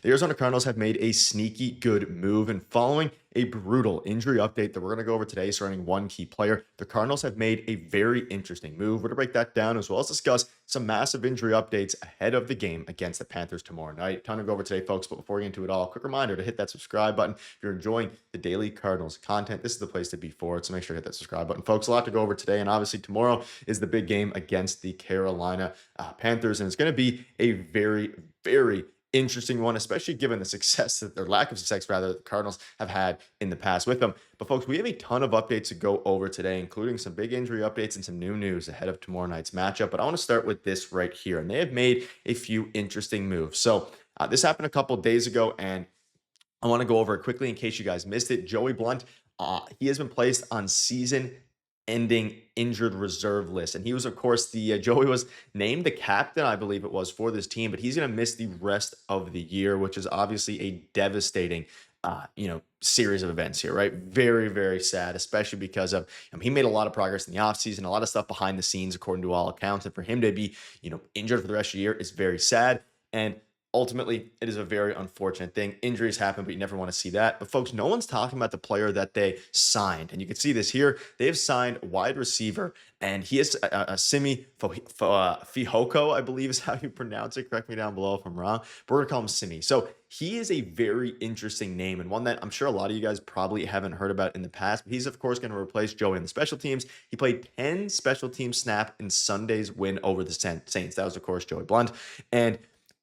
the Arizona Cardinals have made a sneaky good move, and following a brutal injury update that we're going to go over today surrounding one key player, the Cardinals have made a very interesting move. We're going to break that down as well as discuss some massive injury updates ahead of the game against the Panthers tomorrow night. Time to go over today, folks, but before we get into it all, quick reminder to hit that subscribe button. If you're enjoying the daily Cardinals content, this is the place to be for it, so make sure to hit that subscribe button. Folks, a lot to go over today, and obviously tomorrow is the big game against the Carolina Panthers, and it's going to be a very, very interesting one, especially given the success that their lack of success, rather, the Cardinals have had in the past with them. But folks, we have a ton of updates to go over today, including some big injury updates and some new news ahead of tomorrow night's matchup. But I want to start with this right here, and they have made a few interesting moves. So this happened a couple days ago, and I want to go over it quickly in case you guys missed it. Joey Blount, he has been placed on season ending injured reserve list. And he was, of course, Joey was named the captain, I believe it was, for this team, but he's going to miss the rest of the year, which is obviously a devastating, series of events here, right? Very, very sad, especially because of, he made a lot of progress in the offseason, a lot of stuff behind the scenes, according to all accounts. And for him to be, injured for the rest of the year is very sad. And ultimately, it is a very unfortunate thing. Injuries happen, but you never want to see that. But folks, no one's talking about the player that they signed. And you can see this here. They have signed wide receiver, and he is a Simi Fihoko, I believe is how you pronounce it. Correct me down below if I'm wrong. But we're going to call him Simi. So he is a very interesting name, and one that I'm sure a lot of you guys probably haven't heard about in the past. But he's, of course, going to replace Joey in the special teams. He played 10 special team snap in Sunday's win over the Saints. That was, of course, Joey Blount. And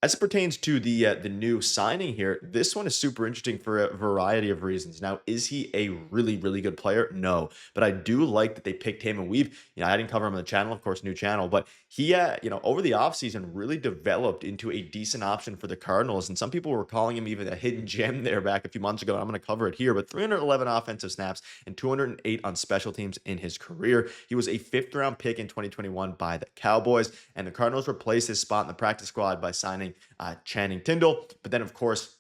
as it pertains to the new signing here, this one is super interesting for a variety of reasons. Now, is he a really, really good player? No, but I do like that they picked him, and I didn't cover him on the channel, of course, new channel, but he, over the offseason really developed into a decent option for the Cardinals, and some people were calling him even a hidden gem there back a few months ago. I'm going to cover it here, but 311 offensive snaps and 208 on special teams in his career. He was a fifth-round pick in 2021 by the Cowboys, and the Cardinals replaced his spot in the practice squad by signing Channing Tindall. But then, of course,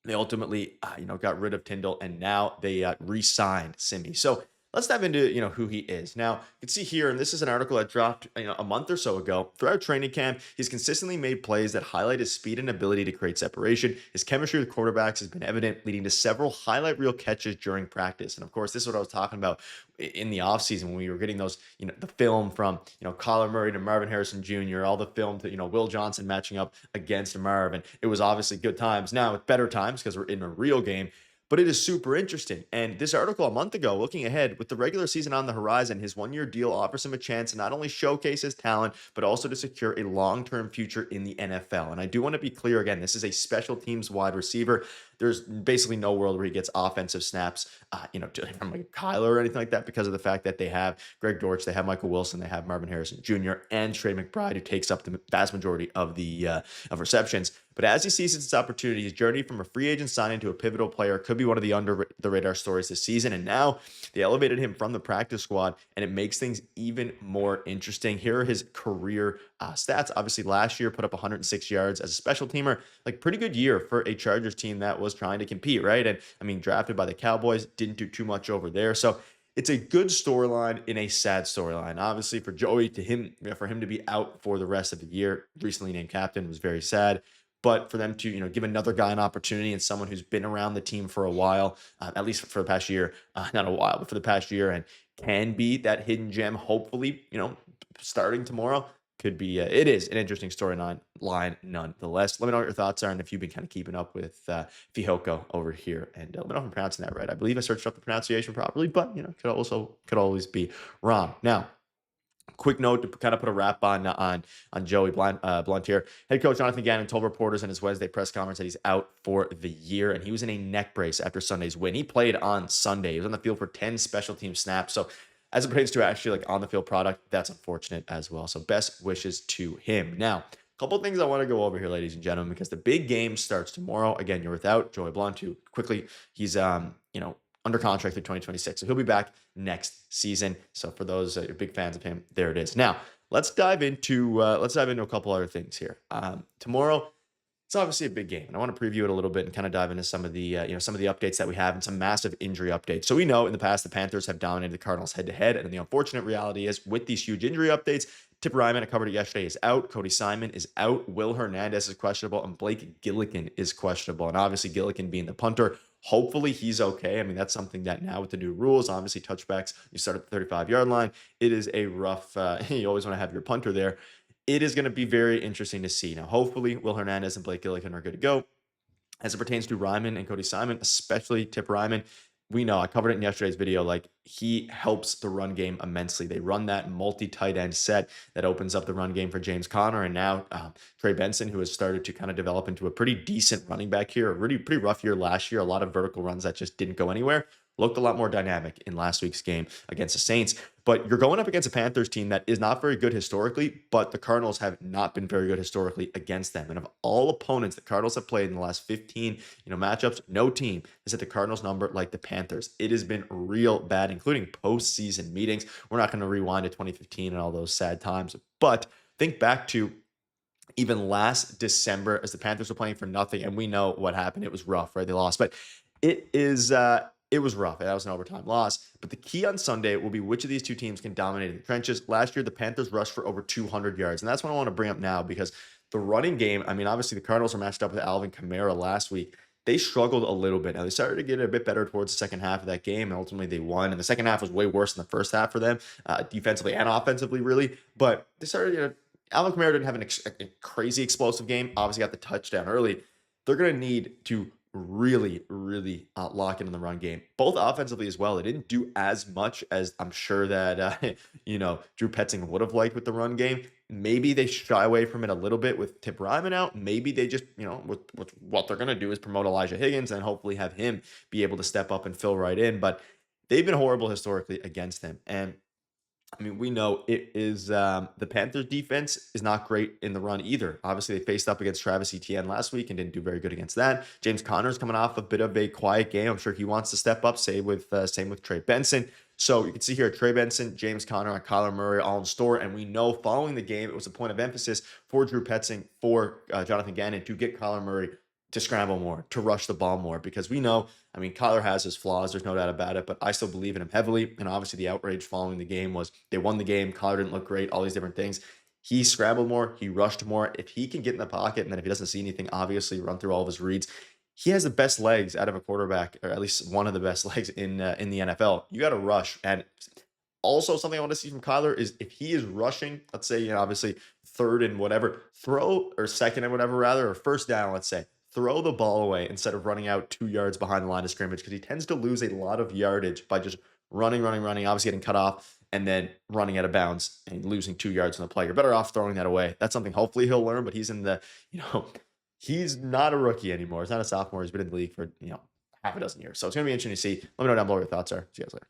they ultimately, got rid of Tindall, and now they re-signed Simi. So let's dive into, who he is. Now, you can see here, and this is an article that dropped, a month or so ago. Throughout training camp, he's consistently made plays that highlight his speed and ability to create separation. His chemistry with quarterbacks has been evident, leading to several highlight reel catches during practice. And of course, this is what I was talking about in the offseason when we were getting those, the film from, Kyler Murray to Marvin Harrison Jr., all the film to, Will Johnson matching up against Marvin. It was obviously good times. Now it's better times because we're in a real game. But it is super interesting. And this article a month ago, looking ahead, with the regular season on the horizon, his one-year deal offers him a chance to not only showcase his talent, but also to secure a long-term future in the NFL. And I do want to be clear again, this is a special teams wide receiver. There's basically no world where he gets offensive snaps, from like Kyler or anything like that, because of the fact that they have Greg Dortch, they have Michael Wilson, they have Marvin Harrison Jr., and Trey McBride, who takes up the vast majority of the of receptions. But as he sees his opportunity, his journey from a free agent signing to a pivotal player could be one of the under the radar stories this season. And now they elevated him from the practice squad, and it makes things even more interesting. Here are his career stats. Obviously, last year put up 106 yards as a special teamer. Like, pretty good year for a Chargers team that was trying to compete, right? And drafted by the Cowboys, didn't do too much over there. So it's a good storyline in a sad storyline. Obviously, for Joey, for him to be out for the rest of the year, recently named captain, was very sad. But for them to, give another guy an opportunity, and someone who's been around the team for a while, at least for the past year, not a while, but for the past year, and can be that hidden gem, hopefully, starting tomorrow, could be, it is an interesting storyline nonetheless. Let me know what your thoughts are, and if you've been kind of keeping up with Fihoko over here. And let me know if I'm pronouncing that right. I believe I searched up the pronunciation properly, but, could always be wrong. Now, quick note to kind of put a wrap on Joey Blount here. Head coach Jonathan Gannon told reporters in his Wednesday press conference that he's out for the year, and he was in a neck brace after Sunday's win. He played on Sunday. He was on the field for 10 special team snaps. So as it pertains to actually like on the field product, that's unfortunate as well. So best wishes to him. Now, a couple of things I want to go over here, ladies and gentlemen, because the big game starts tomorrow. Again, you're without Joey Blount, who quickly, he's under contract through 2026. So he'll be back next season. So for those that are big fans of him, there it is. Now, let's dive into a couple other things here. Tomorrow, It's obviously a big game, and I want to preview it a little bit and kind of dive into some of the some of the updates that we have and some massive injury updates. So we know in the past the Panthers have dominated the Cardinals head to head, and the unfortunate reality is with these huge injury updates, Tip Ryman, I covered it yesterday, is out. Cody Simon is out. Will Hernandez is questionable, and Blake Gillikin is questionable. And obviously Gillikin being the punter, hopefully he's okay. I mean, that's something that now with the new rules, obviously touchbacks, you start at the 35-yard line. It is a rough. You always want to have your punter there. It is going to be very interesting to see. Now, hopefully, Will Hernandez and Blake Gillikin are good to go. As it pertains to Ryman and Cody Simon, especially Tip Ryman, we know I covered it in yesterday's video. Like he helps the run game immensely. They run that multi-tight end set that opens up the run game for James Conner, and now Trey Benson, who has started to kind of develop into a pretty decent running back here. A really pretty rough year last year. A lot of vertical runs that just didn't go anywhere. Looked a lot more dynamic in last week's game against the Saints. But you're going up against a Panthers team that is not very good historically, but the Cardinals have not been very good historically against them. And of all opponents the Cardinals have played in the last 15, matchups, no team has hit the Cardinals number like the Panthers. It has been real bad, including postseason meetings. We're not going to rewind to 2015 and all those sad times, but think back to even last December as the Panthers were playing for nothing, and we know what happened. It was rough, right? They lost, but it was rough. That was an overtime loss. But the key on Sunday will be which of these two teams can dominate in the trenches. Last year, the Panthers rushed for over 200 yards, and that's what I want to bring up now because the running game. I mean, obviously the Cardinals are matched up with Alvin Kamara last week. They struggled a little bit. Now they started to get a bit better towards the second half of that game, and ultimately they won. And the second half was way worse than the first half for them, defensively and offensively, really. But they started. Alvin Kamara didn't have a crazy explosive game. Obviously, got the touchdown early. They're going to need to really, really lock in on the run game, both offensively as well. They didn't do as much as I'm sure that Drew Petzing would have liked with the run game. Maybe they shy away from it a little bit with Tip Ryman out. Maybe they just, with what they're going to do is promote Elijah Higgins and hopefully have him be able to step up and fill right in. But they've been horrible historically against him. And I mean, we know it is the Panthers defense is not great in the run either. Obviously, they faced up against Travis Etienne last week and didn't do very good against that. James Conner's coming off a bit of a quiet game. I'm sure he wants to step up. Same with Trey Benson. So you can see here Trey Benson, James Conner, and Kyler Murray all in store. And we know following the game, it was a point of emphasis for Drew Petzing, for Jonathan Gannon to get Kyler Murray to scramble more, to rush the ball more, because we know, I mean, Kyler has his flaws. There's no doubt about it, but I still believe in him heavily. And obviously the outrage following the game was they won the game. Kyler didn't look great, all these different things. He scrambled more. He rushed more. If he can get in the pocket, and then if he doesn't see anything, obviously run through all of his reads, he has the best legs out of a quarterback, or at least one of the best legs in the NFL. You got to rush. And also something I want to see from Kyler is if he is rushing, let's say, obviously third and whatever, throw, or second and whatever rather, or first down, let's say, throw the ball away instead of running out 2 yards behind the line of scrimmage, because he tends to lose a lot of yardage by just running, obviously getting cut off and then running out of bounds and losing 2 yards on the play. You're better off throwing that away. That's something hopefully he'll learn, but he's in the, he's not a rookie anymore. He's not a sophomore. He's been in the league for, half a dozen years. So it's going to be interesting to see. Let me know down below what your thoughts are. See you guys later.